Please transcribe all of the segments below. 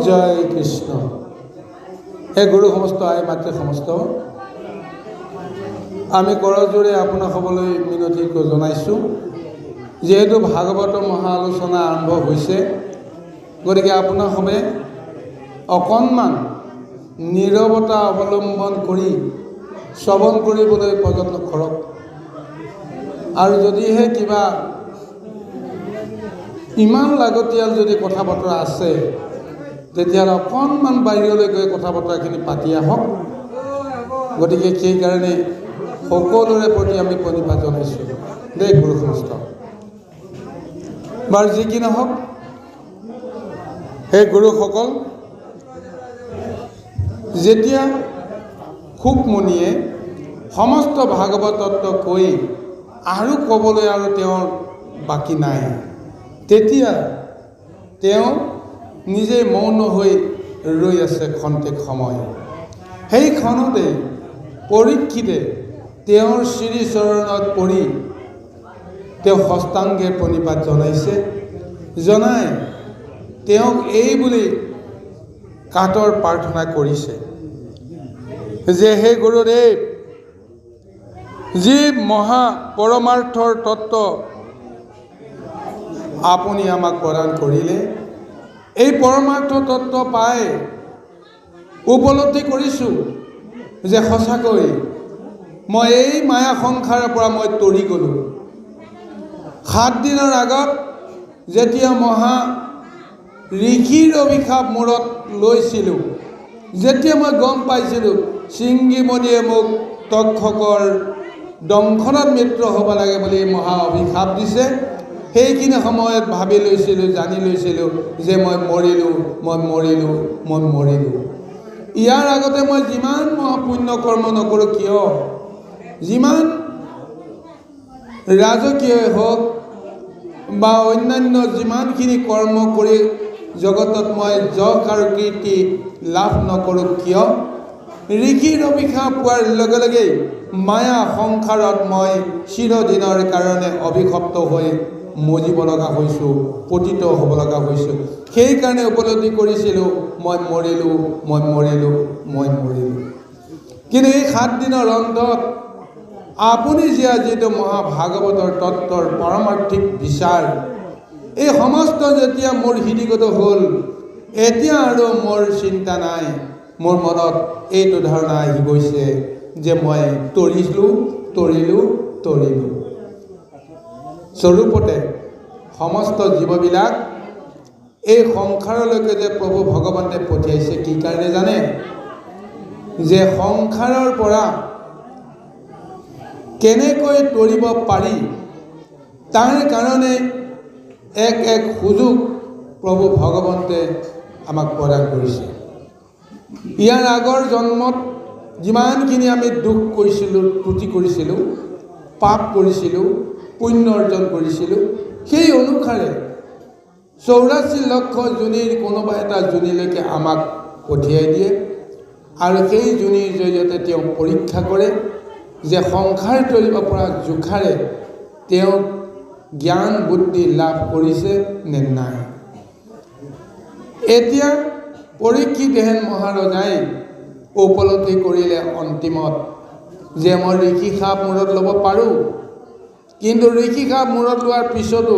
জয় কৃষ্ণ। হে গুৰু সমস্ত আই মাতৃ সমস্ত, আমি কৰজোৰে আপোনাক সকলোৱে মিনতি জনাইছোঁ। যিহেতু ভাগৱতৰ মহা আলোচনা আৰম্ভ হৈছে, গতিকে আপোনাসৱে অকণমান নীৰৱতা অৱলম্বন কৰি শ্ৰৱণ কৰিবলৈ প্ৰযত্ন কৰক। আৰু যদিহে কিবা ইমান লাগতিয়াল যদি কথা বতৰা আছে, তেতিয়াহ'লে অকণমান বাহিৰলৈ গৈ কথা বতৰাখিনি পাতি আহক। গতিকে সেইকাৰণে সকলোৰে প্ৰতি আমি প্ৰণিপাত জনাইছোঁ দেই গুৰু সমস্ত। বাৰু যি কি নহওক, সেই গুৰুসকল, যেতিয়া শুকমুনিয়ে সমস্ত ভাগৱত তত্ত্ব কৈ আৰু ক'বলৈ আৰু তেওঁৰ বাকী নাই, তেতিয়া তেওঁ নিজে মৌন হৈ ৰৈ আছে খন্তেক সময়। সেই ক্ষণতে পৰীক্ষিতে তেওঁৰ শ্ৰীচৰণত পৰি তেওঁ হস্তাংগে প্ৰণিপাত জনাইছে। জনাই তেওঁক এই বুলি কাতৰ প্ৰাৰ্থনা কৰিছে যে হে গুৰুদেৱ, যি মহা পৰমাৰ্থৰ তত্ত্ব আপুনি আমাক প্ৰদান কৰিলে, এই পৰমাৰ্থ তত্ত্ব পাই উপলব্ধি কৰিছোঁ যে সঁচাকৈ মই এই মায়া সংসাৰৰ পৰা মই তৰি গ'লোঁ। 7 দিনৰ আগত যেতিয়া মহা ঋষিৰ অভিশাপ মূৰত লৈছিলোঁ, যেতিয়া মই গম পাইছিলোঁ শৃংগীমণিয়ে মোক তক্ষকৰ দংশনত মৃত্যু হ'ব লাগে বুলি মহা অভিশাপ দিছে, সেইখিনি সময়ত ভাবি লৈছিলোঁ, জানি লৈছিলোঁ যে মই মৰিলোঁ। ইয়াৰ আগতে মই যিমান মহাপুণ্য কৰ্ম নকৰোঁ কিয়, যিমান ৰাজকীয় হওক বা অন্যান্য যিমানখিনি কৰ্ম কৰি জগতত মই যশ আৰু কীৰ্তি লাভ নকৰোঁ কিয়, ঋষিৰ অভিশাপ পোৱাৰ লগে লগেই মায়া সংসাৰত মই চিৰদিনৰ কাৰণে অভিশপ্ত হৈ মজিব লগা হৈছোঁ, পতিত হ'ব লগা হৈছোঁ। সেইকাৰণে উপলব্ধি কৰিছিলোঁ মই মৰিলোঁ। কিন্তু এই 7 দিনৰ অন্তত আপুনি যিটো মহাভাগৱতৰ তত্ত্বৰ পাৰমাৰ্থিক বিচাৰ, এই সমস্ত যেতিয়া মোৰ হৃদিগত হ'ল, এতিয়া আৰু মোৰ চিন্তা নাই। মোৰ মনত এইটো ধাৰণা আহি গৈছে যে মই তৰিলোঁ। স্বৰূপতে সমস্ত জীৱবিলাক এই সংসাৰলৈকে যে প্ৰভু ভগৱানে পঠিয়াইছে কি কাৰণে জানে? যে সংসাৰৰ পৰা কেনেকৈ তৰিব পাৰি তাৰ কাৰণে এক সুযোগ প্ৰভু ভগৱন্তে আমাক প্ৰদান কৰিছে। ইয়াৰ আগৰ জন্মত যিমানখিনি আমি দুখ কৰিছিলোঁ, ত্ৰুটি কৰিছিলোঁ, পাপ কৰিছিলোঁ, পুণ্য অৰ্জন কৰিছিলোঁ, সেই অনুসাৰে 84 লক্ষ যোনিৰ কোনোবা এটা যোনিলৈকে আমাক পঠিয়াই দিয়ে আৰু সেই যোনিৰ জৰিয়তে তেওঁ পৰীক্ষা কৰে যে সংসাৰ তৰিব পৰা জোখাৰে তেওঁ জ্ঞান বুদ্ধি লাভ কৰিছে নে নাই। এতিয়া পৰীক্ষিতহেন মহাৰজাই উপলব্ধি কৰিলে অন্তিমত যে মই ঋষি সাপ মূৰত ল'ব পাৰোঁ, কিন্তু ঋষি সাপ মূৰত লোৱাৰ পিছতো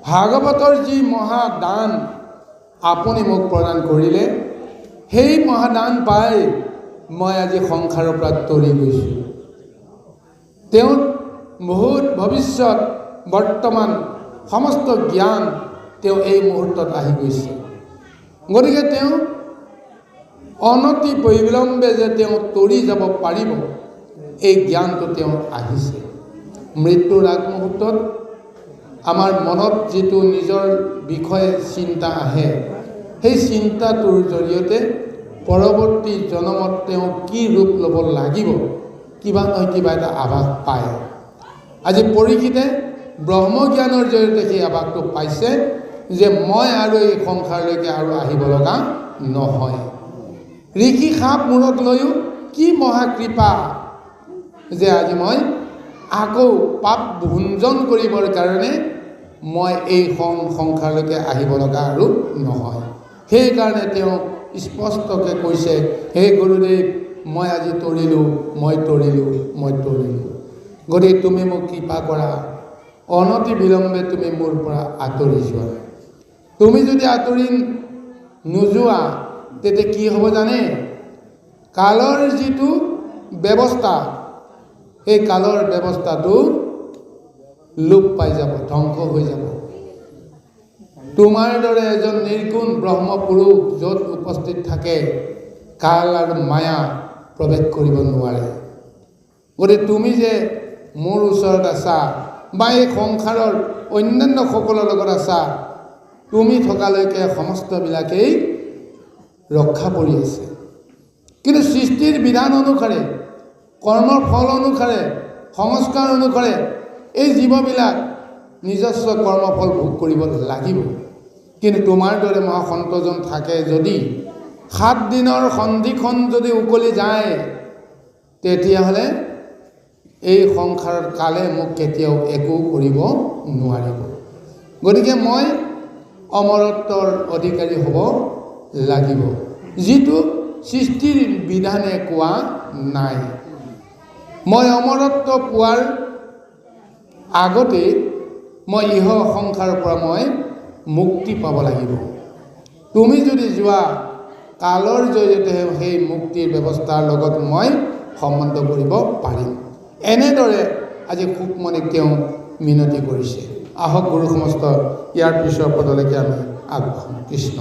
ভাগৱতৰ যি মহাদান আপুনি মোক প্ৰদান কৰিলে, সেই মহাদান পাই মই আজি সংসাৰৰ পৰা তৰি গৈছোঁ। তেওঁ বহুত ভৱিষ্যত বৰ্তমান সমস্ত জ্ঞান তেওঁ এই মুহূৰ্তত আহি গৈছে। গতিকে তেওঁ অনতি বিলম্বে যে তেওঁ তৰি যাব পাৰিব, এই জ্ঞানটো তেওঁ আহিছে। মৃত্যুৰ আগমুহূৰ্তত আমাৰ মনত যিটো নিজৰ বিষয়ে চিন্তা আহে, সেই চিন্তাটোৰ জৰিয়তে পৰৱৰ্তী জন্মত তেওঁ কি ৰূপ ল'ব লাগিব কিবা নহয় কিবা এটা আভাস পায়। আজি পৰীক্ষিতে ব্ৰহ্মজ্ঞানৰ জৰিয়তে সেই আভাসটো পাইছে যে মই আৰু এই সংসাৰলৈকে আৰু আহিব লগা নহয়। ঋষি সাপ মূৰত লৈও কি মহাকৃপা যে আজি মই আকৌ পাপ ভুঞ্জন কৰিবৰ কাৰণে মই এই সংসাৰলৈকে আহিব লগা আৰু নহয়। সেইকাৰণে তেওঁ স্পষ্টকৈ কৈছে, হে গুৰুদেৱ, মই আজি তৰিলোঁ, মই তৰিলোঁ, মই তৰিলোঁ। গতিকে তুমি মোক কৃপা কৰা, অনতি বিলম্বে তুমি মোৰ পৰা আঁতৰি যোৱা। তুমি যদি আঁতৰি নোযোৱা তেতিয়া কি হ'ব জানে? কালৰ যিটো ব্যৱস্থা, সেই কালৰ ব্যৱস্থাটো লোপ পাই যাব, ধ্বংস হৈ যাব। তোমাৰ দৰে এজন নিৰ্গুণ ব্ৰহ্মপুৰুষ য'ত উপস্থিত থাকে, কাল আৰু মায়া প্ৰৱেশ কৰিব নোৱাৰে। গতিকে তুমি যে মোৰ ওচৰত আছা বা এই সংসাৰৰ অন্যান্য সকলৰ লগত আছা, তুমি থকালৈকে সমস্তবিলাকেই ৰক্ষা পৰি আছে। কিন্তু সৃষ্টিৰ বিধান অনুসাৰে, কৰ্মৰ ফল অনুসাৰে, সংস্কাৰ অনুসাৰে এই জীৱবিলাক নিজস্ব কৰ্মফল ভোগ কৰিব লাগিব। কিন্তু তোমাৰ দৰে মহাসন্তজন থাকে যদি 7 দিনৰ সন্ধিখন যদি উকলি যায়, তেতিয়াহ'লে এই সংসাৰত কালে মোক কেতিয়াও একো কৰিব নোৱাৰিব। গতিকে মই অমৰত্বৰ অধিকাৰী হ'ব লাগিব, যিটো সৃষ্টিৰ বিধানে কোৱা নাই। মই অমৰত্ব পোৱাৰ আগতে মই ইহ সংসাৰৰ পৰা মই মুক্তি পাব লাগিব। তুমি যদি যোৱা, কালৰ জৰিয়তে সেই মুক্তিৰ ব্যৱস্থাৰ লগত মই সম্বন্ধ কৰিব পাৰিম। এনেদৰে আজি সুকমণিক তেওঁ মিনতি কৰিছে। আহক গুৰু সমস্ত ইয়াৰ পিছৰ পদলৈকে আমি আগবাঢ়ো। কৃষ্ণ।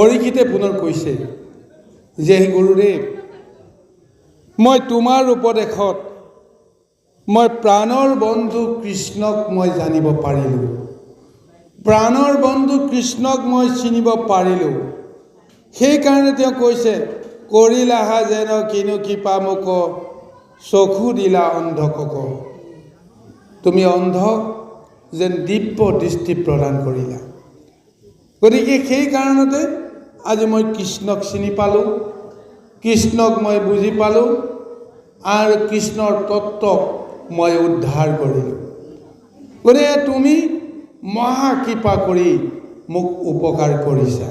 পৰীক্ষিতে পুনৰ কৈছে যে হে গুৰুদেৱ, মই তোমাৰ উপদেশত মই প্ৰাণৰ বন্ধু কৃষ্ণক মই জানিব পাৰিলোঁ, প্ৰাণৰ বন্ধু কৃষ্ণক মই চিনিব পাৰিলোঁ। সেইকাৰণে তেওঁ কৈছে, কৰিলাহা যেন কিনো কৃপা মোক, চকু দিলা অন্ধকক। তুমি অন্ধক যেন দিব্য দৃষ্টি প্ৰদান কৰিলা। গতিকে সেই কাৰণতে আজি মই কৃষ্ণক চিনি পালোঁ, কৃষ্ণক মই বুজি পালোঁ আৰু কৃষ্ণৰ তত্ত্বক মই উদ্ধাৰ কৰিলোঁ। গতিকে তুমি মহা কৃপা কৰি মোক উপকাৰ কৰিছা,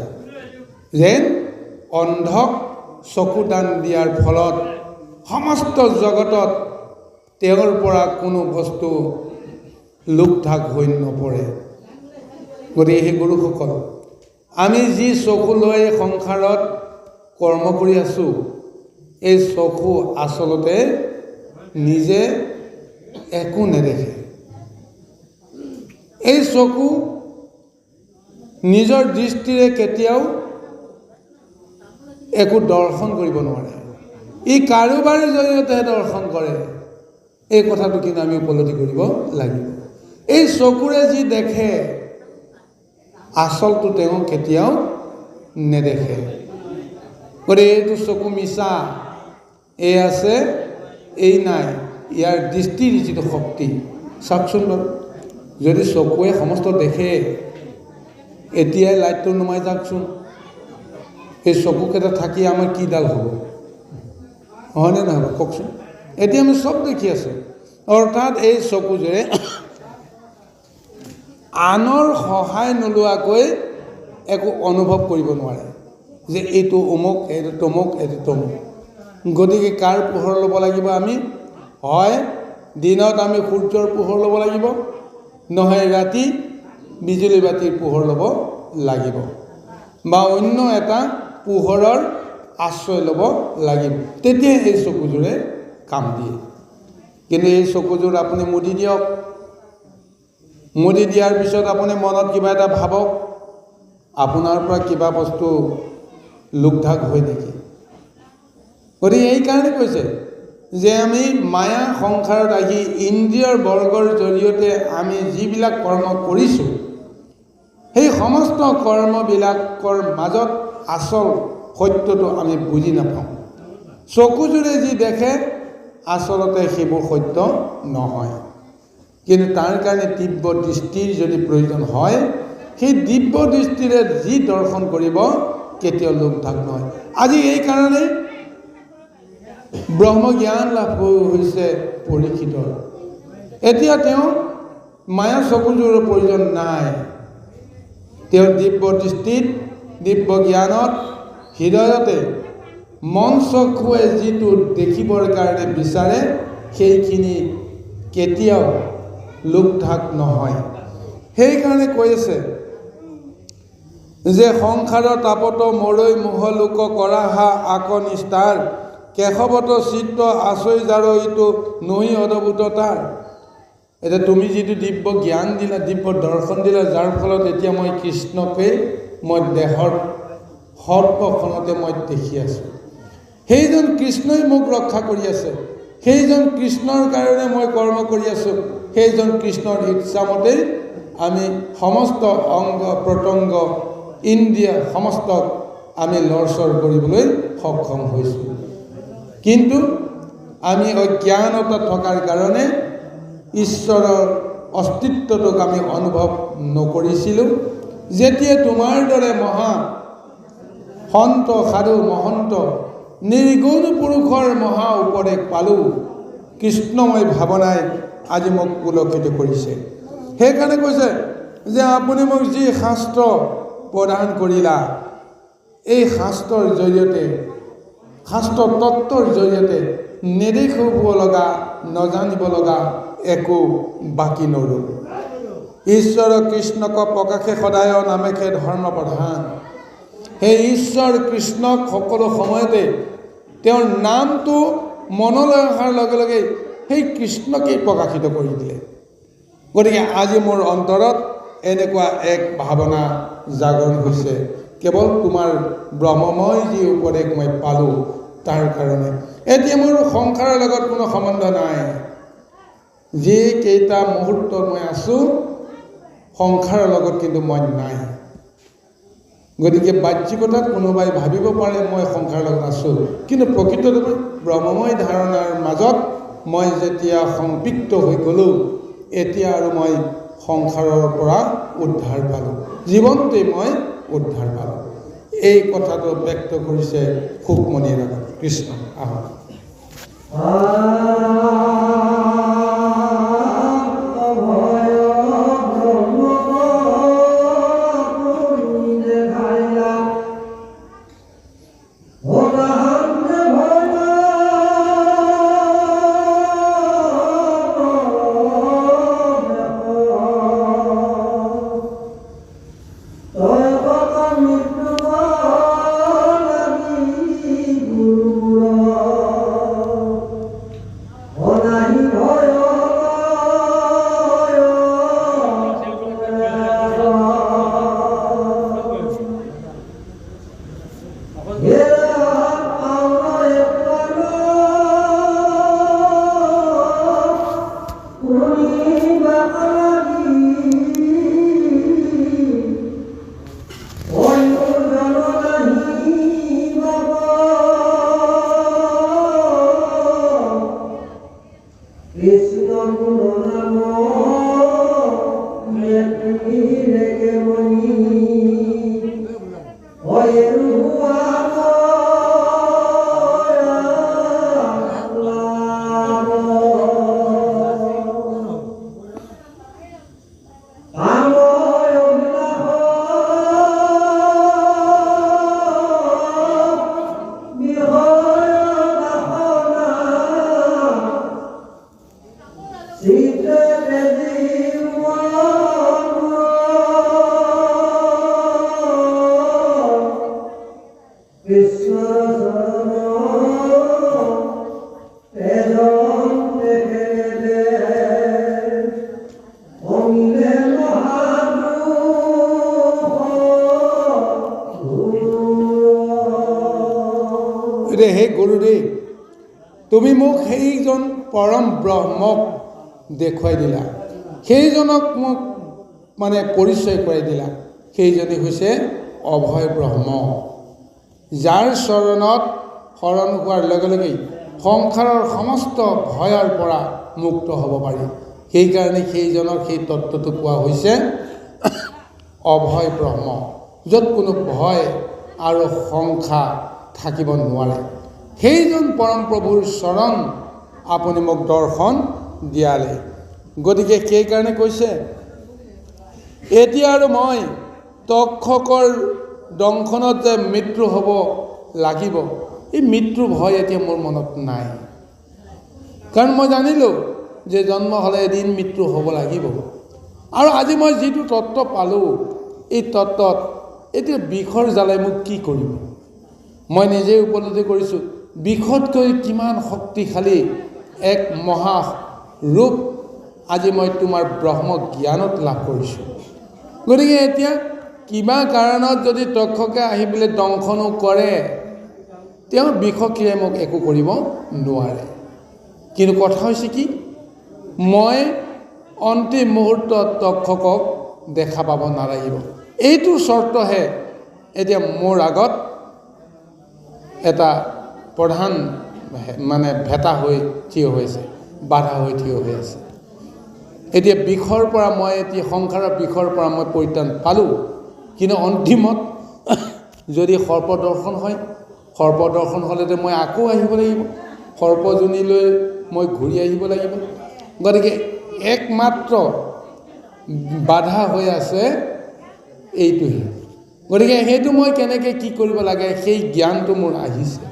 যেন অন্ধক চকু দান দিয়াৰ ফলত সমস্ত জগতত তেওঁৰ পৰা কোনো বস্তু লোকঢাক হৈ নপৰে। গতিকে সেই গুৰুসকল, আমি যি চকু লৈ সংসাৰত কৰ্ম কৰি আছোঁ, এই চকু আচলতে নিজে একো নেদেখে। এই চকু নিজৰ দৃষ্টিৰে কেতিয়াও একো দৰ্শন কৰিব নোৱাৰে, ই কাৰোবাৰ জৰিয়তে দৰ্শন কৰে। এই কথাটো কিন্তু আমি উপলব্ধি কৰিব লাগিব। এই চকুৰে যি দেখে, আচলটো তেওঁ কেতিয়াও নেদেখে। গতিকে এইটো চকু মিছা, এই আছে এই নাই, ইয়াৰ দৃষ্টিৰ যিটো শক্তি চাওকচোন বাৰু। যদি চকুৱে সমস্ত দেখে, এতিয়াই লাইটটো নুমাই যাওকচোন, এই চকুকেইটা থাকি আমাৰ কিডাল হ'ব? হয়নে নহ'ব কওকচোন? এতিয়া আমি চব দেখি আছোঁ। অৰ্থাৎ এই চকুযোৰে আনৰ সহায় নোলোৱাকৈ একো অনুভৱ কৰিব নোৱাৰে যে এইটো অমুক, এইটো তমুক, এইটো তমুক। গতিকে কাৰ পোহৰ ল'ব লাগিব আমি? হয় দিনত আমি সূৰ্যৰ পোহৰ ল'ব লাগিব, নহয় ৰাতি বিজুলী বাতিৰ পোহৰ ল'ব লাগিব, বা অন্য এটা পোহৰৰ আশ্ৰয় ল'ব লাগিব। তেতিয়া এই চকুযোৰে কাম দিয়ে। কিন্তু এই চকুযোৰ আপুনি মুদি দিয়ক, মুদি দিয়াৰ পিছত আপুনি মনত কিবা এটা ভাবক, আপোনাৰ পৰা কিবা বস্তু লোকঢাক হয় নেকি? গতিকে এইকাৰণে কৈছে যে আমি মায়া সংসাৰত আহি ইন্দ্ৰিয়ৰ বৰ্গৰ জৰিয়তে আমি যিবিলাক কৰ্ম কৰিছোঁ, সেই সমস্ত কৰ্মবিলাকৰ মাজত আচল সত্যটো আমি বুজি নাপাওঁ। চকুযোৰে যি দেখে আচলতে সেইবোৰ সত্য নহয়। কিন্তু তাৰ কাৰণে দিব্য দৃষ্টিৰ যদি প্ৰয়োজন হয়, সেই দিব্য দৃষ্টিৰে যি দৰ্শন কৰিব কেতিয়াও লোকঢাক নহয়। আজি এইকাৰণে ব্ৰহ্মজ্ঞান লাভ হৈছে পৰীক্ষিতৰ। এতিয়া তেওঁ মায়া চকুযোৰৰ প্ৰয়োজন নাই। তেওঁৰ দিব্য দৃষ্টিত, দিব্য জ্ঞানত, হৃদয়তে মন চকুৱে যিটো দেখিবৰ কাৰণে বিচাৰে, সেইখিনি কেতিয়াও লোকঢাক নহয়। সেইকাৰণে কৈ আছে যে সংসাৰৰ তাপত মৰৈ মোহ লোক কৰাহা আক নিষ্ঠাৰ, কেশৱত চিত্ত আচৈ যাৰ ইটো নহি অদ্ভুত তাৰ। এতিয়া তুমি যিটো দিব্য জ্ঞান দিলা, দিব্য দৰ্শন দিলা, যাৰ ফলত এতিয়া মই কৃষ্ণকে মই দেহৰ সৰ্পখনতে মই দেখি আছোঁ। সেইজন কৃষ্ণই মোক ৰক্ষা কৰি আছে, সেইজন কৃষ্ণৰ কাৰণে মই কৰ্ম কৰি আছোঁ, সেইজন কৃষ্ণৰ ইচ্ছামতেই আমি সমস্ত অংগ প্ৰত্যংগ ইন্দ্ৰিয় সমস্তক আমি লৰচৰ কৰিবলৈ সক্ষম হৈছোঁ। কিন্তু আমি অজ্ঞানত থকাৰ কাৰণে ঈশ্বৰৰ অস্তিত্বটোক আমি অনুভৱ নকৰিছিলোঁ। যেতিয়া তোমাৰ দৰে মহা সন্ত সাধু মহন্ত নিৰ্গুণ পুৰুষৰ মহা উপদেশ পালোঁ, কৃষ্ণময় ভাৱনাই আজি মোক পুলকিত কৰিছে। সেইকাৰণে কৈছে যে আপুনি মোক যি শাস্ত্ৰ প্ৰদান কৰিলা, এই শাস্ত্ৰৰ জৰিয়তে, শাস্ত্ৰ তত্ত্বৰ জৰিয়তে নেদেখিব লগা, নজানিব লগা একো বাকী নৰ'ল। ঈশ্বৰ কৃষ্ণক প্ৰকাশে সদায় নামেষে ধৰ্ম প্ৰধান। সেই ঈশ্বৰ কৃষ্ণক সকলো সময়তে তেওঁৰ নামটো মনলৈ অহাৰ লগে লগে সেই কৃষ্ণকেই প্ৰকাশিত কৰি দিলে। গতিকে আজি মোৰ অন্তৰত এনেকুৱা এক ভাৱনা জাগৰণ হৈছে কেৱল তোমাৰ ব্ৰহ্মময় যি উপদেশ মই পালোঁ তাৰ কাৰণে। এতিয়া মোৰ সংসাৰৰ লগত কোনো সম্বন্ধ নাই। যি কেইটা মুহূৰ্ত মই আছোঁ সংসাৰৰ লগত কিন্তু মই নাই। গতিকে বাহ্যিকতাত কোনোবাই ভাবিব পাৰে মই সংসাৰৰ লগত আছোঁ, কিন্তু প্ৰকৃততে ব্ৰহ্মময় ধাৰণাৰ মাজত মই যেতিয়া সংপৃক্ত হৈ গ'লোঁ, এতিয়া আৰু মই সংসাৰৰ পৰা উদ্ধাৰ পালোঁ, জীৱনতেই মই উদ্ধাৰ পালোঁ। এই কথাটো ব্যক্ত কৰিছে সুকমণিৰ আগত। কৃষ্ণ আহক। হে গুৰুদেৱ, তুমি মোক সেইজন পৰম ব্ৰহ্মক দেখুৱাই দিলা, সেইজনক মোক মানে পৰিচয় কৰাই দিলা। সেইজনেই হৈছে অভয় ব্ৰহ্ম, যাৰ চৰণত শৰণ হোৱাৰ লগে লগেই সংসাৰৰ সমস্ত ভয়ৰ পৰা মুক্ত হ'ব পাৰি। সেইকাৰণে সেইজনৰ সেই তত্ত্বটো কোৱা হৈছে অভয় ব্ৰহ্ম, য'ত কোনো ভয় আৰু সংখ্যা থাকিব নোৱাৰে। সেইজন পৰম প্ৰভুৰ চৰণ আপুনি মোক দৰ্শন দিয়ালে। গতিকে সেইকাৰণে কৈছে, এতিয়া আৰু মই তক্ষকৰ দংশনত যে মৃত্যু হ'ব লাগিব, এই মৃত্যু ভয় এতিয়া মোৰ মনত নাই। কাৰণ মই জানিলোঁ যে জন্ম হ'লে এদিন মৃত্যু হ'ব লাগিব। আৰু আজি মই যিটো তত্ত্ব পালোঁ, এই তত্ত্বত এতিয়া বিষৰ জ্বালাই মোক কি কৰিব। মই নিজেই উপলব্ধি কৰিছোঁ বিষতকৈ কিমান শক্তিশালী এক মহা ৰূপ আজি মই তোমাৰ ব্ৰহ্ম জ্ঞানত লাভ কৰিছোঁ। গতিকে এতিয়া কিবা কাৰণত যদি তক্ষকে আহি পেলাই দংশনো কৰে, তেওঁ বিষক্ৰিয়াই মোক একো কৰিব নোৱাৰে। কিন্তু কথা হৈছে কি, মই অন্তিম মুহূৰ্তত তক্ষকক দেখা পাব নালাগিব। এইটো চৰ্তহে এতিয়া মোৰ আগত এটা প্ৰধান মানে ভেটা হৈ থিয় হৈছে, বাধা হৈ থিয় হৈ আছে। এতিয়া বিষৰ পৰা মই এতিয়া সংসাৰৰ বিষৰ পৰা মই পৰিত্ৰাণ পালোঁ, কিন্তু অন্তিমত যদি সৰ্প দৰ্শন হয়, সৰ্প দৰ্শন হ'লেতো মই আকৌ আহিব লাগিব, সৰ্পজনীলৈ মই ঘূৰি আহিব লাগিব। গতিকে একমাত্ৰ বাধা হৈ আছে এইটোহে। গতিকে সেইটো মই কেনেকৈ কি কৰিব লাগে সেই জ্ঞানটো মোৰ আহিছে।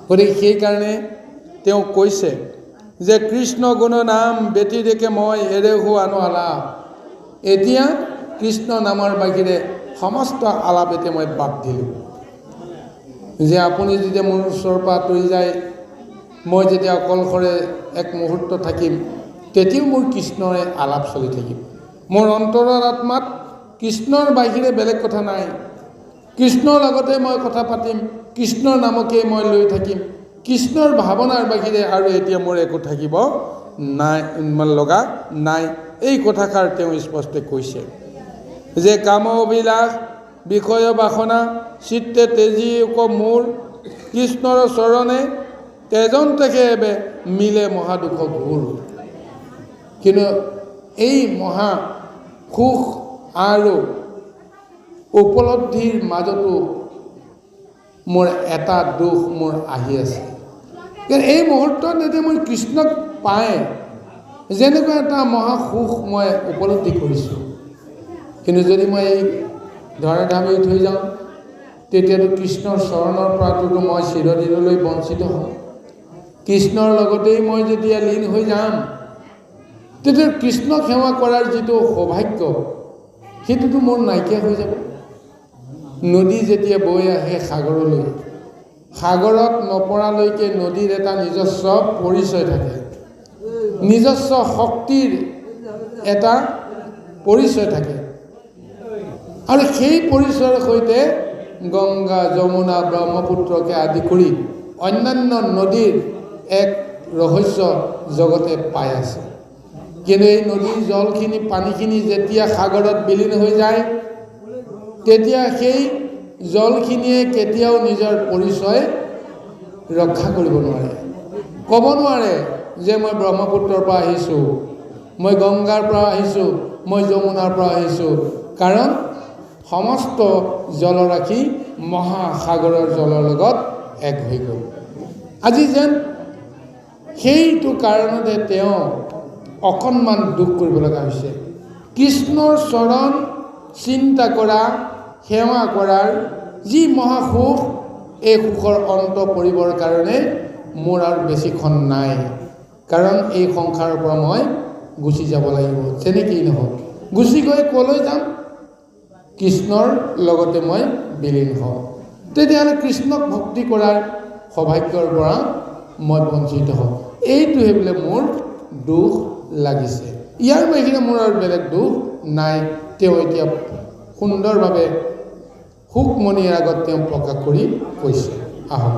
গতিকে সেইকাৰণে তেওঁ কৈছে যে কৃষ্ণ গুণ নাম ব্যতিৰেকে মই এৰেহো আনো আলাপ। এতিয়া কৃষ্ণ নামৰ বাহিৰে সমস্ত আলাপ এতিয়া মই বাদ দিলোঁ। যে আপুনি যেতিয়া মোৰ ওচৰৰ পৰা আঁতৰি যায়, মই যেতিয়া অকলশৰে এক মুহূৰ্ত থাকিম, তেতিয়াও মোৰ কৃষ্ণৰে আলাপ চলি থাকিব। মোৰ অন্তৰৰ আত্মাত কৃষ্ণৰ বাহিৰে বেলেগ কথা নাই। কৃষ্ণৰ লগতে মই কথা পাতিম, কৃষ্ণৰ নামকেই মই লৈ থাকিম, কৃষ্ণৰ ভাৱনাৰ বাহিৰে আৰু এতিয়া মোৰ একো থাকিব নাই লগা নাই। এই কথাষাৰ তেওঁ স্পষ্টে কৈছে যে কাম অভিলাষ বিষয় বাসনা চিত্তে তেজি মোৰ কৃষ্ণৰ চৰণে তেজন তেখে এবে মিলে মহাদুখ ঘোৰ। কিন্তু এই মহা সুখ আৰু উপলব্ধিৰ মাজতো মোৰ এটা দুখ মোৰ আহি আছে। কিন্তু এই মুহূৰ্তত যেতিয়া মই কৃষ্ণক পায় যেনেকুৱা এটা মহা সুখ মই উপলব্ধি কৰিছোঁ, কিন্তু যদি মই এই ধৰাধামী থৈ যাওঁ তেতিয়াতো কৃষ্ণৰ চৰণৰ পৰাতো মই চিৰদিনলৈ বঞ্চিত হ'ম। কৃষ্ণৰ লগতেই মই যেতিয়া লীন হৈ যাম তেতিয়া কৃষ্ণক সেৱা কৰাৰ যিটো সৌভাগ্য সেইটোতো মোৰ নাইকিয়া হৈ যাব। নদী যেতিয়া বৈ আহে সাগৰলৈ, সাগৰত নপৰালৈকে নদীৰ এটা নিজস্ব পৰিচয় থাকে, নিজস্ব শক্তিৰ এটা পৰিচয় থাকে, আৰু সেই পৰিচয়ৰ সৈতে গংগা যমুনা ব্ৰহ্মপুত্ৰকে আদি কৰি অন্যান্য নদীৰ এক ৰহস্য জগতে পাই আছে। কিন্তু এই নদীৰ জলখিনি পানীখিনি যেতিয়া সাগৰত বিলীন হৈ যায় তেতিয়া সেই জলখিনিয়ে কেতিয়াও নিজৰ পৰিচয় ৰক্ষা কৰিব নোৱাৰে, ক'ব নোৱাৰে যে মই ব্ৰহ্মপুত্ৰৰ পৰা আহিছোঁ, মই গংগাৰ পৰা আহিছোঁ, মই যমুনাৰ পৰা আহিছোঁ, কাৰণ সমস্ত জলৰাশি মহাসাগৰৰ জলৰ লগত এক হৈ গ'ল। আজি যেন সেইটো কাৰণতে তেওঁ অকণমান দুখ কৰিব লগা হৈছে। কৃষ্ণৰ চৰণ চিন্তা কৰা, সেৱা কৰাৰ যি মহাসুখ, এই সুখৰ অন্ত পৰিবৰ কাৰণে মোৰ আৰু বেছিখন নাই, কাৰণ এই সংসাৰৰ পৰা মই গুচি যাব লাগিব। যেনেকেই নহওক গুচি গৈ ক'লৈ যাম? কৃষ্ণৰ লগতে মই বিলীন হওঁ। তেতিয়াহ'লে কৃষ্ণক ভক্তি কৰাৰ সৌভাগ্যৰ পৰা মই বঞ্চিত হওঁ। এইটোহে বোলে মোৰ দুখ লাগিছে। ইয়াৰ বাহিৰে মোৰ আৰু বেলেগ দুখ নাই। তেওঁ এতিয়া সুন্দৰভাৱে সুকমণিৰ আগত তেওঁ প্ৰকাশ কৰি কৈছে। আহক।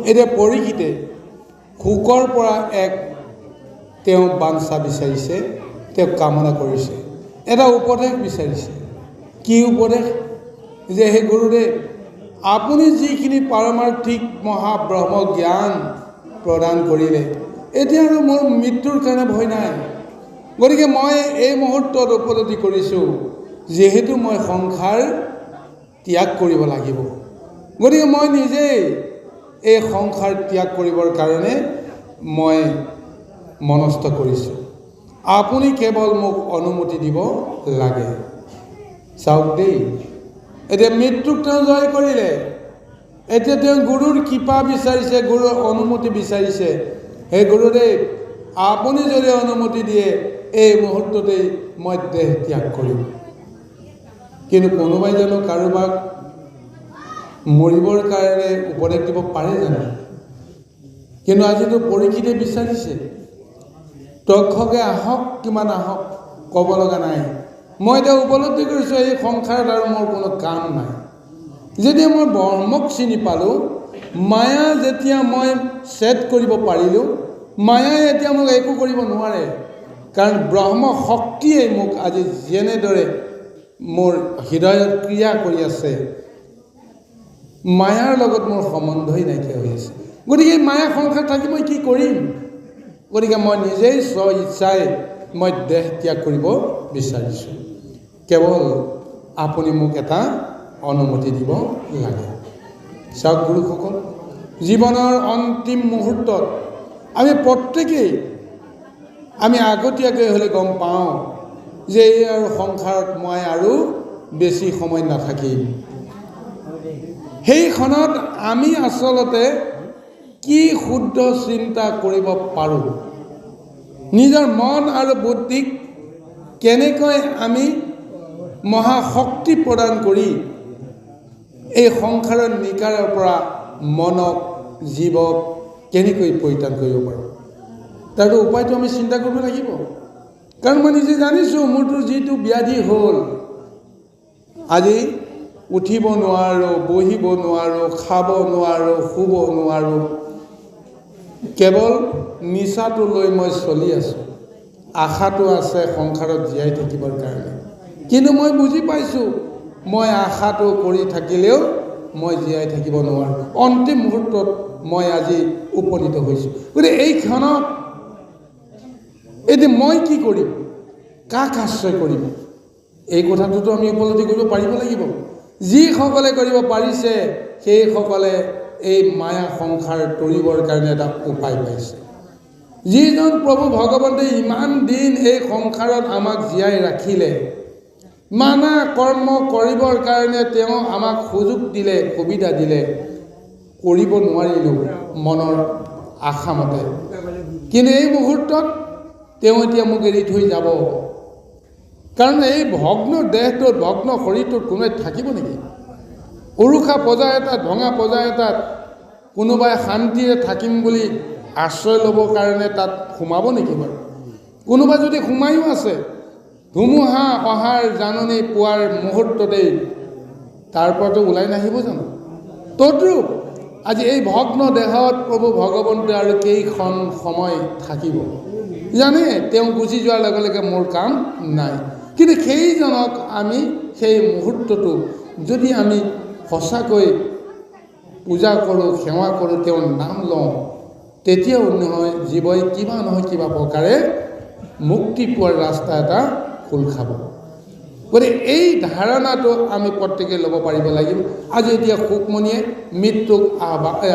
এতিয়া পৰীক্ষিতে সুখৰ পৰা এক তেওঁ বাঞ্ছা বিচাৰিছে, তেওঁ কামনা কৰিছে, এটা উপদেশ বিচাৰিছে। কি উপদেশ? যে হে গুৰুদেৱ, আপুনি যিখিনি পাৰমাৰ্থিক মহাব্ৰহ্ম জ্ঞান প্ৰদান কৰিলে, এতিয়া আৰু মোৰ মৃত্যুৰ কাৰণে ভয় নাই। গতিকে মই এই মুহূৰ্তত উপলব্ধি কৰিছোঁ, যিহেতু মই সংসাৰ ত্যাগ কৰিব লাগিব, গতিকে মই নিজেই এই সংসাৰ ত্যাগ কৰিবৰ কাৰণে মই মনস্থ কৰিছোঁ। আপুনি কেৱল মোক অনুমতি দিব লাগে। চাওক দেই, এতিয়া মৃত্যুক তেওঁ জয় কৰিলে, এতিয়া তেওঁ গুৰুৰ কৃপা বিচাৰিছে, গুৰুৰ অনুমতি বিচাৰিছে। হে গুৰুদেৱ, আপুনি যদি অনুমতি দিয়ে এই মুহূৰ্ততেই মই দেহ ত্যাগ কৰিম। কিন্তু কোনোবাই জানো কাৰোবাক মৰিবৰ কাৰণে উপদেশ দিব পাৰে জানো? কিন্তু আজিতো পৰীক্ষিতে বিচাৰিছে, তক্ষকে আহক কিমান আহক, ক'ব লগা নাই। মই এতিয়া উপলব্ধি কৰিছোঁ এই সংসাৰত আৰু মোৰ কোনো কাম নাই। যেতিয়া মই ব্ৰহ্মক চিনি পালোঁ, মায়া যেতিয়া মই ছেদ কৰিব পাৰিলোঁ, মায়াই এতিয়া মোক একো কৰিব নোৱাৰে। কাৰণ ব্ৰহ্ম শক্তিয়ে মোক আজি যেনেদৰে মোৰ হৃদয়ত ক্ৰিয়া কৰি আছে, মায়াৰ লগত মোৰ সম্বন্ধই নাইকিয়া হৈ আছে। গতিকে মায়া সংসাৰ থাকি মই কি কৰিম? গতিকে মই নিজেই স্ব ইচ্ছাই মই দেহ ত্যাগ কৰিব বিচাৰিছোঁ। কেৱল আপুনি মোক এটা অনুমতি দিব লাগে। চাওক গুৰুসকল, জীৱনৰ অন্তিম মুহূৰ্তত আমি প্ৰত্যেকেই আমি আগতীয়াকৈ হ'লে গম পাওঁ যে এই আৰু সংসাৰত মই আৰু বেছি সময় নাথাকিম। সেইখনত আমি আচলতে কি শুদ্ধ চিন্তা কৰিব পাৰোঁ, নিজৰ মন আৰু বুদ্ধিক কেনেকৈ আমি মহাশক্তি প্ৰদান কৰি এই সংসাৰৰ নিকাৰৰ পৰা মনক জীৱক কেনেকৈ পৰিত্ৰাণ কৰিব পাৰোঁ, তাৰ উপায়টো আমি চিন্তা কৰিব লাগিব। কাৰণ মই নিজে জানিছোঁ মোৰতো যিটো ব্যাধি হ'ল, আজি উঠিব নোৱাৰোঁ, বহিব নোৱাৰোঁ, খাব নোৱাৰোঁ, শুব নোৱাৰোঁ, কেৱল নিচাটো লৈ মই চলি আছোঁ। আশাটো আছে সংসাৰত জীয়াই থাকিবৰ কাৰণে, কিন্তু মই বুজি পাইছোঁ মই আশাটো কৰি থাকিলেও মই জীয়াই থাকিব নোৱাৰোঁ। অন্তিম মুহূৰ্তত মই আজি উপনীত হৈছোঁ। গতিকে এই ক্ষণত এতিয়া মই কি কৰিম, কাক আশ্ৰয় কৰিম, এই কথাটোতো আমি উপলব্ধি কৰিব পাৰিব লাগিব। যিসকলে কৰিব পাৰিছে সেইসকলে এই মায়া সংসাৰ তৰিবৰ কাৰণে এটা উপায় পাইছে। যিজন প্ৰভু ভগৱন্তে ইমান দিন এই সংসাৰত আমাক জীয়াই ৰাখিলে, নানা কৰ্ম কৰিবৰ কাৰণে তেওঁ আমাক সুযোগ দিলে, সুবিধা দিলে, কৰিব নোৱাৰিলোঁ মনৰ আশামতে। কিন্তু এই মুহূৰ্তত তেওঁ এতিয়া মোক এৰি থৈ যাব। কাৰণ এই ভগ্ন দেহটোত, ভগ্ন শৰীৰটোত কোনোবাই থাকিব নেকি? উৰুষা পজা এটাত, ভঙা পজা এটাত কোনোবাই শান্তিৰে থাকিম বুলি আশ্ৰয় ল'বৰ কাৰণে তাত সোমাব নেকি বাৰু? কোনোবা যদি সোমায়ো আছে, ধুমুহা অহাৰ জাননী পোৱাৰ মুহূৰ্ততেই তাৰ পৰাতো ওলাই নাহিব জানো? তদ্ৰূপ আজি এই ভগ্ন দেহত প্ৰভু ভগৱন্তে আৰু কেইখন সময় থাকিব জানে? তেওঁ গুচি যোৱাৰ লগে লগে মোৰ কাম নাই। কিন্তু সেইজনক আমি সেই মুহূৰ্তটো যদি আমি সঁচাকৈ পূজা কৰোঁ, সেৱা কৰোঁ, তেওঁৰ নাম লওঁ, তেতিয়াও নহয় জীৱই কিবা নহয় কিবা প্ৰকাৰে মুক্তি পোৱাৰ ৰাস্তা এটা খোল খাব। গতিকে এই ধাৰণাটো আমি প্ৰত্যেকে ল'ব পাৰিব লাগিব। আজি এতিয়া সুকমণিয়ে মৃত্যুক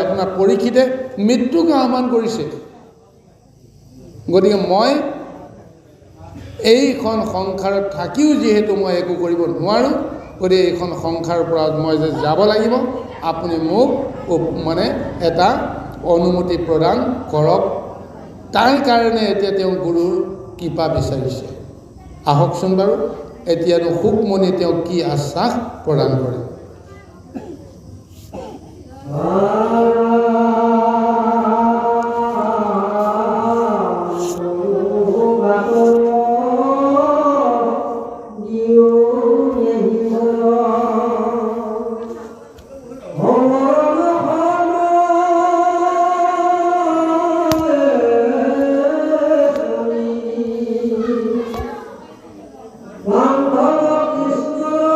আপোনাৰ পৰীক্ষিতে মৃত্যুক আহ্বান কৰিছে। গতিকে মই এইখন সংসাৰত থাকিও যিহেতু মই একো কৰিব নোৱাৰোঁ, গতিকে এইখন সংসাৰৰ পৰা মই যে যাব লাগিব, আপুনি মোক এটা অনুমতি প্ৰদান কৰক। তাৰ কাৰণে এতিয়া তেওঁ গুৰুৰ কৃপা বিচাৰিছে। আহকচোন বাৰু এতিয়ানো সুকমণি তেওঁক কি আশ্বাস প্ৰদান কৰে। Krishna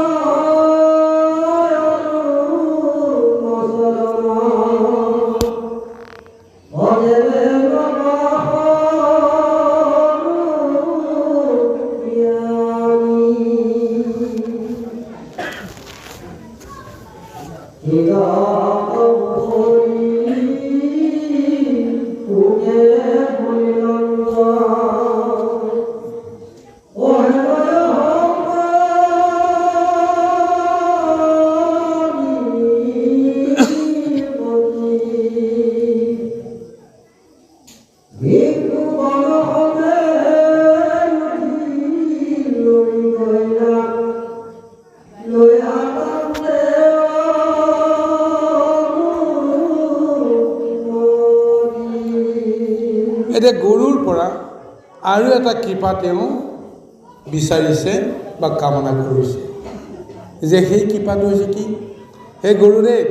এতিয়া গুৰুৰ পৰা আৰু এটা কৃপা তেওঁ বিচাৰিছে বা কামনা কৰিছে যে সেই কৃপাটো হৈছে কি? হে গুৰুদেৱ,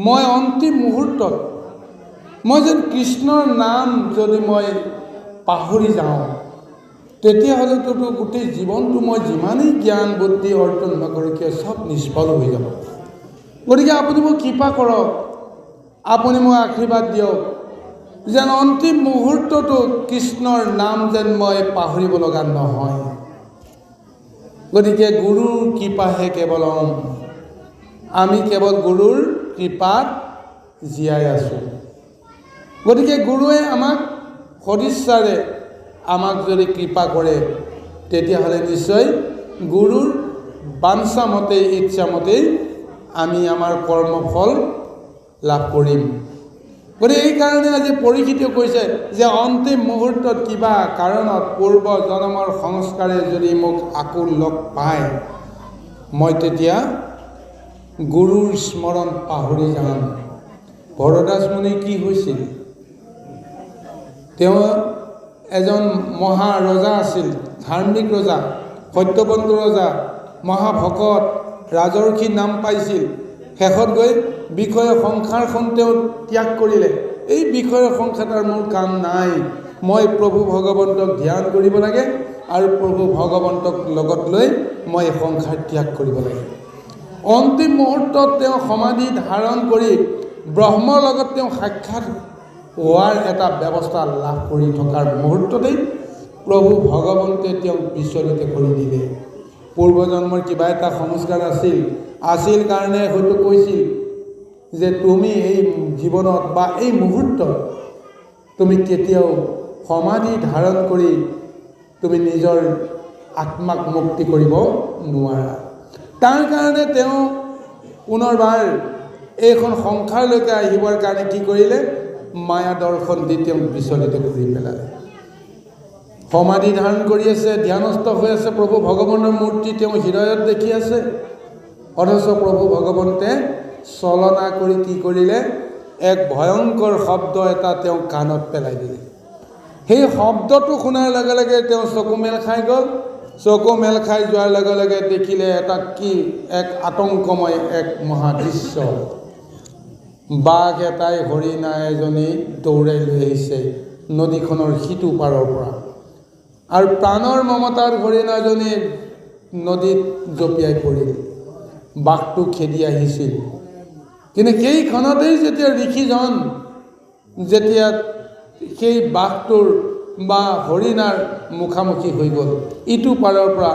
মই অন্তিম মুহূৰ্তত মই যেন কৃষ্ণৰ নাম যদি মই পাহৰি যাওঁ, তেতিয়াহ'লেতো গোটেই জীৱনটো মই যিমানেই জ্ঞান বুদ্ধি অৰ্জন নকৰোঁ কিয় চব নিষ্ফল হৈ যাব। গতিকে আপুনি মোক কৃপা কৰক, আপুনি মোক আশীৰ্বাদ দিয়ক যেন অন্তিম মুহূৰ্তটো কৃষ্ণৰ নাম যেন মই পাহৰিব লগা নহয়। গতিকে গুৰুৰ কৃপাহে কেৱলম, আমি কেৱল গুৰুৰ কৃপাত জীয়াই আছোঁ। গতিকে গুৰুৱে আমাক সদিচ্ছাৰে আমাক যদি কৃপা কৰে, তেতিয়াহ'লে নিশ্চয় গুৰুৰ বাঞ্ছামতেই ইচ্ছামতেই আমি আমাৰ কৰ্মফল লাভ কৰিম। গতিকে এইকাৰণে আজি পৰীক্ষিতে কৈছে যে অন্তিম মুহূৰ্তত কিবা কাৰণত পূৰ্ব জন্মৰ সংস্কাৰে যদি মোক আকৌ লগ পায়, মই তেতিয়া গুৰুৰ স্মৰণ পাহৰি যাম। ভৰদ্বাজ মুনি কি হৈছিল? তেওঁ এজন মহা ৰজা আছিল, ধাৰ্মিক ৰজা, সত্যৱন্ত ৰজা, মহাভকত, ৰাজৰ্ষি নাম পাইছিল। শেষত গৈ বিষয় সংসাৰখন তেওঁ ত্যাগ কৰিলে। এই বিষয়ৰ সংসাৰৰ মোৰ কাম নাই, মই প্ৰভু ভগৱন্তক ধ্যান কৰিব লাগে আৰু প্ৰভু ভগৱন্তক লগত লৈ মই সংসাৰ ত্যাগ কৰিব লাগে। অন্তিম মুহূৰ্তত তেওঁ সমাধি ধাৰণ কৰি ব্ৰহ্মৰ লগত তেওঁ সাক্ষাৎ হোৱাৰ এটা ব্যৱস্থা লাভ কৰি থকাৰ মুহূৰ্ততেই প্ৰভু ভগৱন্তে তেওঁক বিচলিত কৰি দিলে। পূৰ্বজন্মৰ কিবা এটা সংস্কাৰ আছিল কাৰণে হয়তো কৈছিল যে তুমি এই জীৱনত বা এই মুহূৰ্তত তুমি কেতিয়াও সমাধি ধাৰণ কৰি তুমি নিজৰ আত্মাক মুক্তি কৰিব নোৱাৰা। তাৰ কাৰণে তেওঁ পুনৰবাৰ এইখন সংসাৰলৈকে আহিবৰ কাৰণে কি কৰিলে? মায়া দৰ্শন দি তেওঁক বিচলিত কৰি পেলালে। সমাধি ধাৰণ কৰি আছে, ধ্যানস্থ হৈ আছে, প্ৰভু ভগৱানৰ মূৰ্তি তেওঁ হৃদয়ত দেখি আছে। অথচ প্ৰভু ভগৱন্তে চলনা কৰি কি কৰিলে? এক ভয়ংকৰ শব্দ এটা তেওঁ কাণত পেলাই দিলে। সেই শব্দটো শুনাৰ লগে লগে তেওঁ চকু মেল খাই গ'ল। চকু মেল খাই যোৱাৰ লগে লগে দেখিলে এটা কি এক আতংকময় এক মহাদৃশ্য। বাঘ এটাই হৰিণা এজনী দৌৰাই লৈ আহিছে নদীখনৰ সিটো পাৰৰ পৰা, আৰু প্ৰাণৰ মমতাৰ হৰিণাজনী নদীত জঁপিয়াই পৰিল। বাঘটো খেদি আহিছিল, কিন্তু সেই ক্ষণতেই যেতিয়া ঋষিজন যেতিয়া সেই বাঘটোৰ বা হৰিণাৰ মুখামুখি হৈ গ'ল, ইটো পাৰৰ পৰা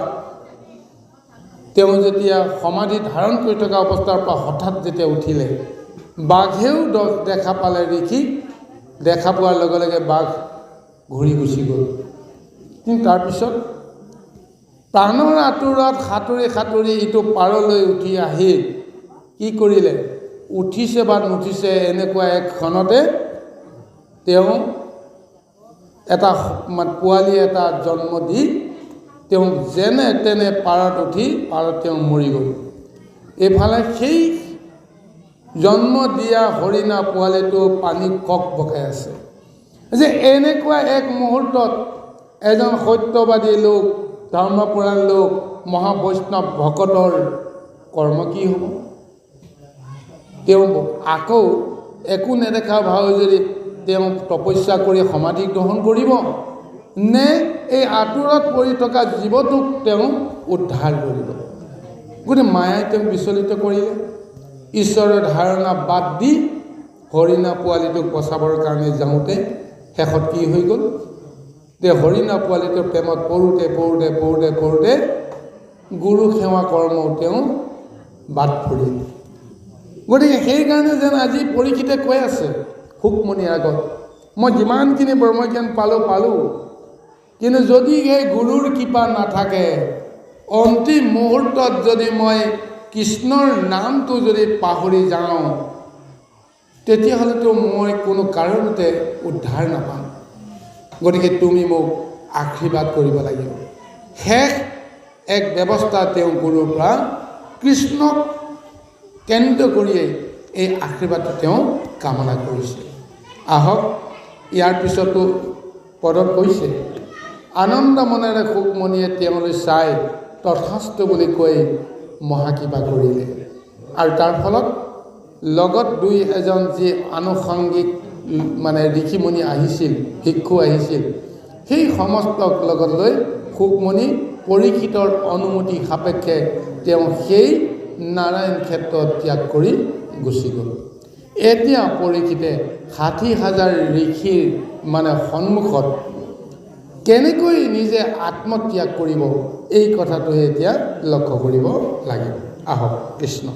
তেওঁ যেতিয়া সমাধি ধাৰণ কৰি থকা অৱস্থাৰ পৰা হঠাৎ যেতিয়া উঠিলে, বাঘেও দেখা পালে ঋষিক। দেখা পোৱাৰ লগে লগে বাঘ ঘূৰি গুচি গ'ল। কিন্তু তাৰপিছত প্ৰাণৰ আঁতৰত সাঁতুৰি সাঁতুৰি ইটো পাৰলৈ উঠি আহি কি কৰিলে? উঠিছে বা নুঠিছে এনেকুৱা এক ক্ষণতে তেওঁ এটা পোৱালি এটা জন্ম দি তেওঁ যেনে তেনে পাৰত উঠি পাৰত তেওঁ মৰি গ'ল। এইফালে সেই জন্ম দিয়া হৰিণা পোৱালিটো পানীত কক বকাই আছে। যে এনেকুৱা এক মুহূৰ্তত এজন সত্যবাদী লোক, ধৰ্মপৰায়ণ লোক, মহাবৈষ্ণৱ ভকতৰ কৰ্ম কি হ'ব? তেওঁ আকৌ একো নেদেখা ভাও যদি তেওঁ তপস্যা কৰি সমাধি গ্ৰহণ কৰিব, নে এই আঁতৰত পৰি থকা জীৱটোক তেওঁ উদ্ধাৰ কৰিব? গতিকে মায়াই তেওঁক বিচলিত কৰিলে। ঈশ্বৰৰ ধাৰণা বাদ দি হৰিণা পোৱালিটোক বচাবৰ কাৰণে যাওঁতে শেষত কি হৈ গ'ল? যে হৰিণা পোৱালিটোৰ প্ৰেমত পৰোঁতে পৰোঁতে পৰোঁতে পৰোঁতে গুৰু সেৱা কৰ্ম তেওঁ বাদ পৰিল। গতিকে সেইকাৰণে যেন আজি পৰীক্ষিতে কৈ আছে সুকমণিৰ আগত, মই যিমানখিনি ব্ৰহ্মজ্ঞান পালোঁ, কিন্তু যদি সেই গুৰুৰ কৃপা নাথাকে, অন্তিম মুহূৰ্তত যদি মই কৃষ্ণৰ নামটো যদি পাহৰি যাওঁ, তেতিয়াহ'লেতো মই কোনো কাৰণতে উদ্ধাৰ নাপাম। গতিকে তুমি মোক আশীৰ্বাদ কৰিব লাগিব। শেষ এক ব্যৱস্থা তেওঁ গুৰুৰ পৰা কৃষ্ণক কেন্দ্ৰ কৰিয়েই এই আশীৰ্বাদটো তেওঁ কামনা কৰিছে। আহক, ইয়াৰ পিছতো পদত কৈছে, আনন্দ মনেৰে সুকমণিয়ে তেওঁলৈ চাই তথাস্তু বুলি কৈ মহাকৃপা কৰিলে। আৰু তাৰ ফলত লগত দুই এজন যি আনুষংগিক ঋষিমুনি আহিছিল, ভিক্ষু আহিছিল, সেই সমস্তক লগত লৈ সুকমণি পৰীক্ষিতৰ অনুমতি সাপেক্ষে তেওঁ সেই নাৰায়ণ ক্ষেত্ৰ ত্যাগ কৰি গুচি গ'ল। এতিয়া পৰীক্ষিতে ৬০,০০০ ঋষিৰ সন্মুখত কেনেকৈ নিজে আত্মত্যাগ কৰিব, এই কথাটোহে এতিয়া লক্ষ্য কৰিব লাগিব। আহক কৃষ্ণ।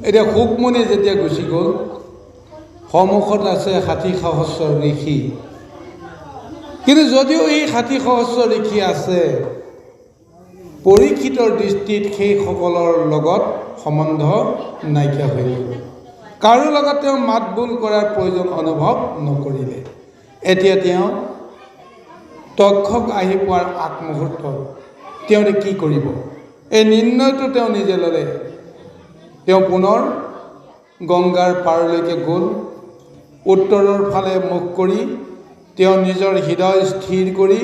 এতিয়া সুকমণি যেতিয়া গুচি গ'ল, সন্মুখত আছে ৬০,০০০ ঋষি। কিন্তু যদিও এই ৬০,০০০ ঋষি আছে, পৰীক্ষিতৰ দৃষ্টিত সেইসকলৰ লগত সম্বন্ধ নাইকিয়া হৈ গ'ল। কাৰো লগত তেওঁ মাত বোল কৰাৰ প্ৰয়োজন অনুভৱ নকৰিলে। এতিয়া তেওঁ তক্ষক আহি পোৱাৰ আগমুহূৰ্তত তেওঁ কি কৰিব, এই নিৰ্ণয়টো তেওঁ নিজে ল'লে। তেওঁ পুনৰ গংগাৰ পাৰলৈকে গ'ল। উত্তৰৰ ফালে মুখ কৰি তেওঁ নিজৰ হৃদয় স্থিৰ কৰি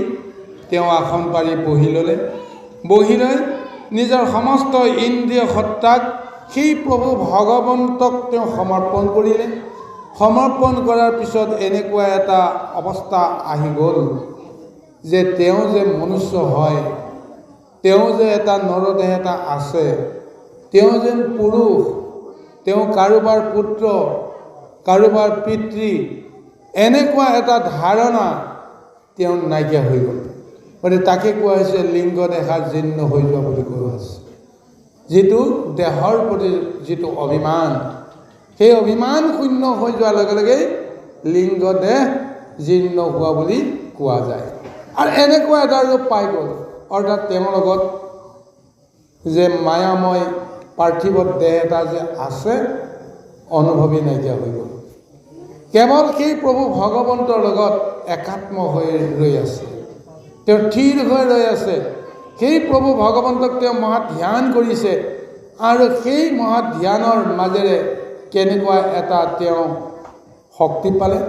তেওঁ আসন পাৰি বহি ল'লে। বহি লৈ নিজৰ সমস্ত ইন্দ্ৰিয় সত্তাক সেই প্ৰভু ভগৱন্তক তেওঁ সমৰ্পণ কৰিলে। সমৰ্পণ কৰাৰ পিছত এনেকুৱা এটা অৱস্থা আহি গ'ল যে তেওঁ যে মনুষ্য হয়, তেওঁ যে এটা নৰদেহ এটা আছে, তেওঁ যেন পুৰুষ, তেওঁ কাৰোবাৰ পুত্ৰ, কাৰোবাৰ পিতৃ, এনেকুৱা এটা ধাৰণা তেওঁ নাইকিয়া হৈ গ'ল। গতিকে তাকে কোৱা হৈছে লিংগ দেখা জীৰ্ণ হৈ যোৱা বুলি কোৱা হৈছে। যিটো দেহৰ প্ৰতি যিটো অভিমান, সেই অভিমান শূন্য হৈ যোৱাৰ লগে লগে লিংগ দেহ জীৰ্ণ হোৱা বুলি কোৱা যায়। আৰু এনেকুৱা এটা ৰূপ পাই গ'ল, অৰ্থাৎ তেওঁৰ লগত যে মায়াময় পাৰ্থিৱ দেহ এটা যে আছে, অনুভৱী নাইকিয়া হৈ গ'ল। কেৱল সেই প্ৰভু ভগৱন্তৰ লগত একাত্ম হৈ ৰৈ আছে, তেওঁ থিৰ হৈ ৰৈ আছে। সেই প্ৰভু ভগৱন্তক তেওঁ মহা ধ্যান কৰিছে আৰু সেই মহা ধ্যানৰ মাজেৰে কেনেকুৱা এটা তেওঁ শক্তি পালে।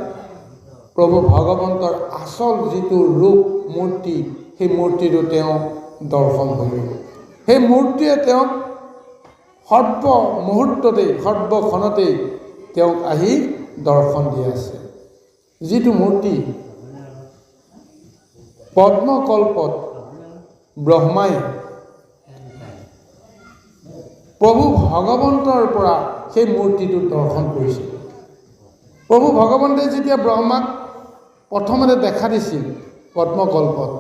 প্ৰভু ভগৱন্তৰ আচল যিটো ৰূপ মূৰ্তি, সেই মূৰ্তিটো তেওঁ দৰ্শন কৰিব। সেই মূৰ্তিয়ে তেওঁক সৰ্ব মুহূৰ্ততেই সৰ্বক্ষণতেই তেওঁক আহি দৰ্শন দি আছে। যিটো মূৰ্তি পদ্মকল্পত ব্ৰহ্মাই প্ৰভু ভগৱন্তৰ পৰা সেই মূৰ্তিটো দৰ্শন কৰিছিল। প্ৰভু ভগৱন্তে যেতিয়া ব্ৰহ্মাক প্ৰথমতে দেখা দিছিল পদ্মকল্পত,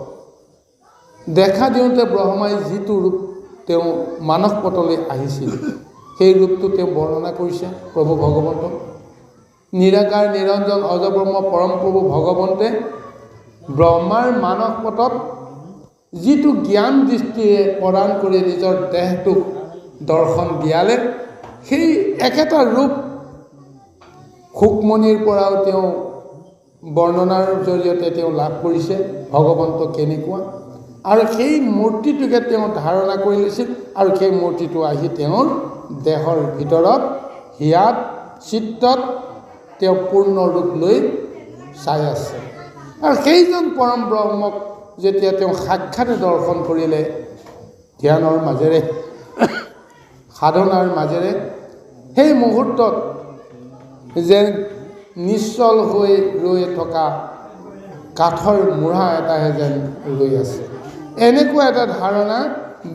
দেখা দিওঁতে ব্ৰহ্মাই যিটো ৰূপ তেওঁ মানস পটলৈ আহিছিল, সেই ৰূপটো তেওঁ বৰ্ণনা কৰিছে প্ৰভু ভগৱন্তক। নিৰাকাৰ নিৰঞ্জন অজব্ৰহ্ম পৰম প্ৰভু ভগৱন্তে ব্ৰহ্মাৰ মানস পটত যিটো জ্ঞান দৃষ্টিৰে প্ৰদান কৰি নিজৰ দেহটোক দৰ্শন দিয়ালে, সেই একেটা ৰূপ শুকমণিৰ পৰাও তেওঁ বৰ্ণনাৰ জৰিয়তে তেওঁ লাভ কৰিছে ভগৱন্ত কেনেকুৱা, আৰু সেই মূৰ্তিটোকে তেওঁ ধাৰণা কৰি লৈছিল। আৰু সেই মূৰ্তিটো আহি তেওঁৰ দেহৰ ভিতৰত হিয়াত চিত্তত তেওঁ পূৰ্ণ ৰূপ লৈ চাই আছে। আৰু সেইজন পৰম ব্ৰহ্মক যেতিয়া তেওঁ সাক্ষাতে দৰ্শন কৰিলে ধ্যানৰ মাজেৰে, সাধনাৰ মাজেৰে, সেই মুহূৰ্তত যেন নিশ্চল হৈ ৰৈ থকা কাঠৰ মূঢ়া এটাহে যেন ৰৈ আছে, এনেকুৱা এটা ধাৰণা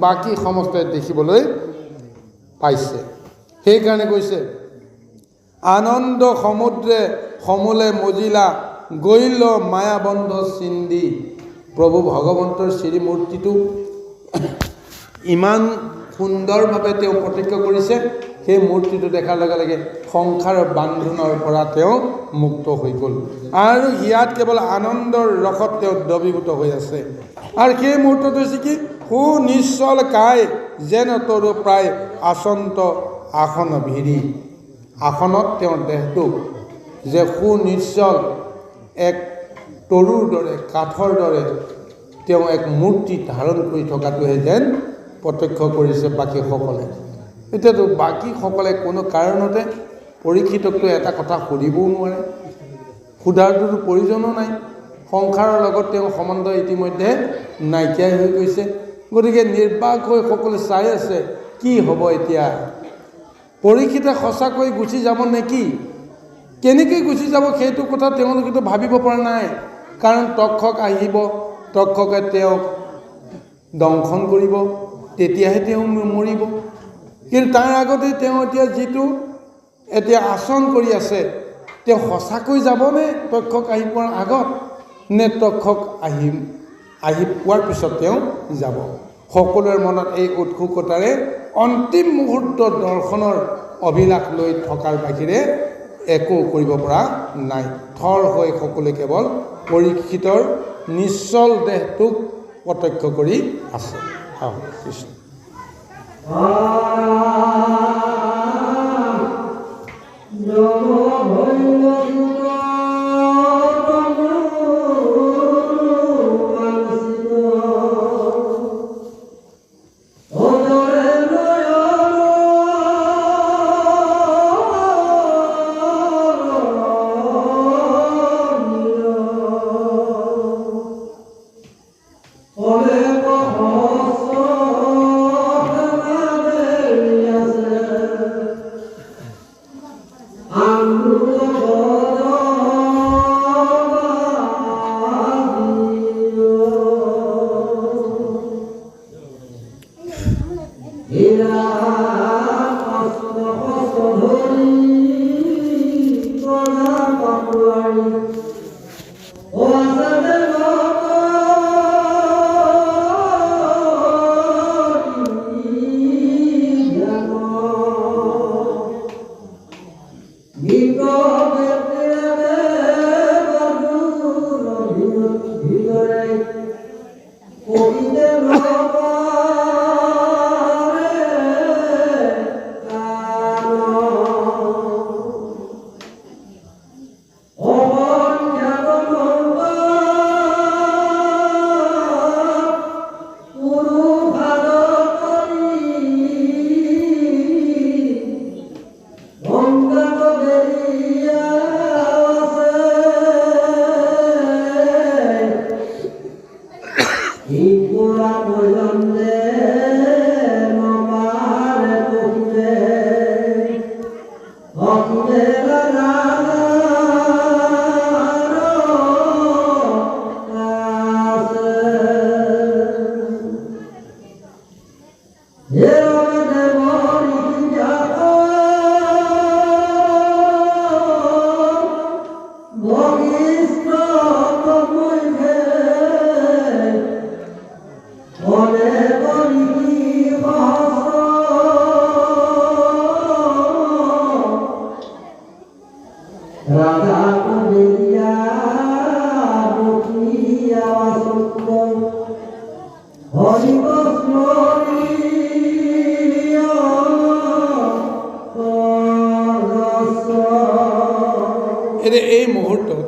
বাকী সমস্তে দেখিবলৈ পাইছে। সেইকাৰণে কৈছে, আনন্দ সমুদ্ৰে সমূলে মজিলা গৈল মায়াবন্ধ চিন্দি। প্ৰভু ভগৱন্তৰ শ্ৰীমূৰ্তিটো ইমান সুন্দৰভাৱে তেওঁ প্ৰত্যক্ষ কৰিছে, সেই মূৰ্তিটো দেখাৰ লগে লগে সংসাৰৰ বান্ধোনৰ পৰা তেওঁ মুক্ত হৈ গ'ল আৰু ইয়াত কেৱল আনন্দৰ ৰসত তেওঁ দ্ৰৱীভূত হৈ আছে। আৰু সেই মুহূৰ্তটো হৈছে কি, সুনিশ্চল কায় যেন তৰু প্ৰায় আচন্ত আসন ভিৰি। আসনত তেওঁৰ দেহটো যে সুনিশ্চল এক তৰুৰ দৰে, কাঠৰ দৰে তেওঁ এক মূৰ্তি ধাৰণ কৰি থকাটোহে যেন প্ৰত্যক্ষ কৰিছে বাকীসকলে। এতিয়াতো বাকীসকলে কোনো কাৰণতে পৰীক্ষিতকতো এটা কথা সুধিবও নোৱাৰে, সোধাৰটোতো প্ৰয়োজনো নাই। সংসাৰৰ লগত তেওঁ সম্বন্ধ ইতিমধ্যে নাইকিয়াই হৈ গৈছে। গতিকে নিৰ্বাক হৈ সকলোৱে চাই আছে, কি হ'ব এতিয়া। পৰীক্ষিতে সঁচাকৈ গুচি যাব নেকি, কেনেকৈ গুচি যাব সেইটো কথা তেওঁলোকেতো ভাবিব পৰা নাই। কাৰণ তক্ষক আহিব, তক্ষকে তেওঁক দংশন কৰিব, তেতিয়াহে তেওঁ মৰিব। কিন্তু তাৰ আগতে তেওঁ এতিয়া যিটো এতিয়া আচৰণ কৰি আছে, তেওঁ সঁচাকৈ যাবনে তক্ষক আহি পোৱাৰ আগত, নে তক্ষক আহি পোৱাৰ পিছত তেওঁ যাব। সকলোৰে মনত এই উৎসুকতাৰে অন্তিম মুহূৰ্তত দৰ্শনৰ অভিলাষ লৈ থকাৰ বাহিৰে একো কৰিব পৰা নাই। থৰ হৈ সকলোৱে কেৱল পৰীক্ষিতৰ নিশ্চল দেহটোক প্ৰত্যক্ষ কৰি আছে। কৃষ্ণ এতিয়া এই মুহূৰ্তত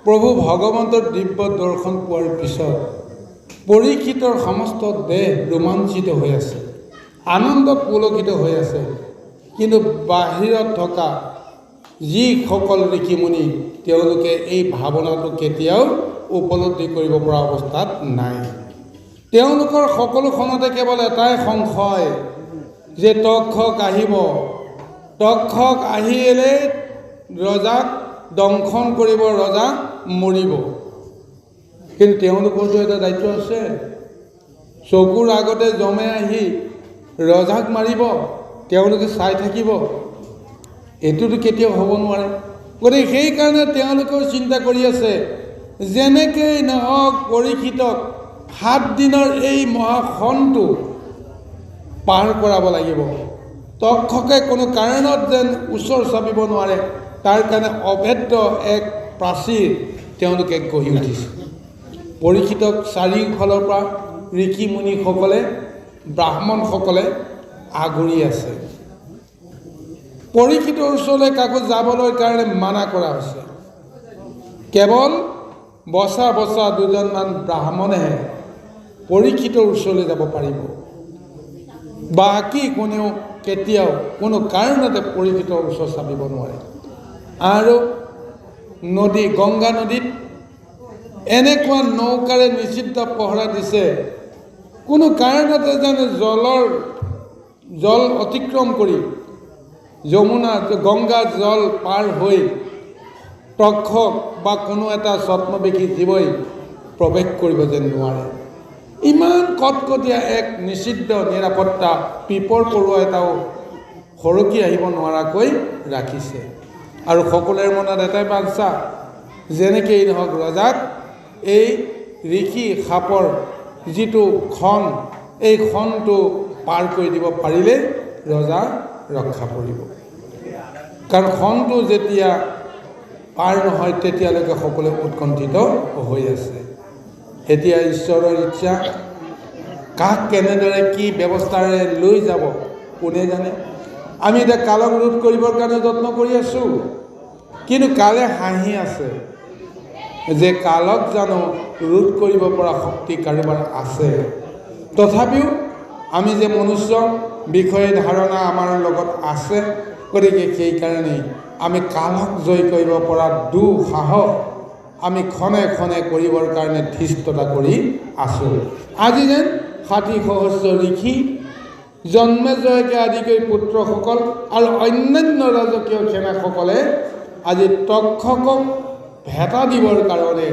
প্ৰভু ভগৱন্তৰ দিব্য দৰ্শন পোৱাৰ পিছত পৰীক্ষিতৰ সমস্ত দেহ ৰোমাঞ্চিত হৈ আছে, আনন্দত পুলকিত হৈ আছে। কিন্তু বাহিৰত থকা যিসকল ঋষিমুনি তেওঁলোকে এই ভাৱনাটো কেতিয়াও উপলব্ধি কৰিব পৰা অৱস্থাত নাই। তেওঁলোকৰ সকলোখনতে কেৱল এটাই সংশয় যে তক্ষক আহিব, তক্ষক আহিলে ৰজাক দংশন কৰিব, ৰজা মৰিব। কিন্তু তেওঁলোকৰতো এটা দায়িত্ব আছে, চকুৰ আগতে যমে আহি ৰজাক মাৰিব, তেওঁলোকে চাই থাকিব, এইটোতো কেতিয়াও হ'ব নোৱাৰে। গতিকে সেইকাৰণে তেওঁলোকেও চিন্তা কৰি আছে, যেনেকেই নহওক পৰীক্ষিতক 7 দিনৰ এই মহাসনটো পাৰ কৰাব লাগিব। তক্ষকে কোনো কাৰণত যেন ওচৰ চাপিব নোৱাৰে, তাৰ কাৰণে অভেদ্য এক প্ৰাচীৰ তেওঁলোকে গঢ়ি উঠিছে। পৰীক্ষিতক চাৰিওফালৰ পৰা ঋষি মুনিসকলে, ব্ৰাহ্মণসকলে আগুৰি আছে। পৰীক্ষিতৰ ওচৰলৈ কাকো যাবলৈ কাৰণে মানা কৰা হৈছে। কেৱল বচা বচা 2জনমান ব্ৰাহ্মণেহে পৰীক্ষিতৰ ওচৰলৈ যাব পাৰিব। বাকী কোনেও কেতিয়াও কোনো কাৰণতে পৰীক্ষিতৰ ওচৰ চাপিব নোৱাৰে। আৰু নদী, গংগা নদীত এনেকুৱা নৌকাৰে নিষিদ্ধ পহৰা দিছে, কোনো কাৰণতে যেন জল অতিক্ৰম কৰি যমুনা, গংগা জল পাৰ হৈ তক্ষক বা কোনো এটা ছদ্মবেশী জীৱই প্ৰৱেশ কৰিব যেন নোৱাৰে। ইমান কটকটীয়া এক নিষিদ্ধ নিৰাপত্তা পিপৰ পৰুৱা এটাও সৰকি আহিব নোৱাৰাকৈ ৰাখিছে। আৰু সকলোৰে মনত এটাই বাঞ্ছা, যেনেকেই নহওক ৰজাক এই ঋষি সাপৰ যিটো খন, এই খনটো পাৰ কৰি দিব পাৰিলে ৰজা ৰক্ষা পৰিব। কাৰণ খনটো যেতিয়া পাৰ নহয় তেতিয়ালৈকে সকলোৱে উৎকণ্ঠিত হৈ আছে। এতিয়া ঈশ্বৰৰ ইচ্ছা, কাক কেনেদৰে কি ব্যৱস্থাৰে লৈ যাব কোনে জানে। আমি এতিয়া কালক ৰোধ কৰিবৰ কাৰণে যত্ন কৰি আছোঁ, কিন্তু কালে হাঁহি আছে যে কালক জানো ৰোধ কৰিব পৰা শক্তি কাৰোবাৰ আছে। তথাপিও আমি যে মনুষ্য, বিষয়ে ধাৰণা আমাৰ লগত আছে। গতিকে সেইকাৰণেই আমি কালক জয় কৰিব পৰা দুঃসাহস আমি ক্ষণে ক্ষণে কৰিবৰ কাৰণে ধৃষ্টতা কৰি আছোঁ। আজি যেন 60 সহস্ৰ ঋষি, জন্মেজয়কে আদি কৰি পুত্ৰসকল আৰু অন্যান্য ৰাজকীয় সেনাসকলে আজি তক্ষকক ভেটা দিবৰ কাৰণে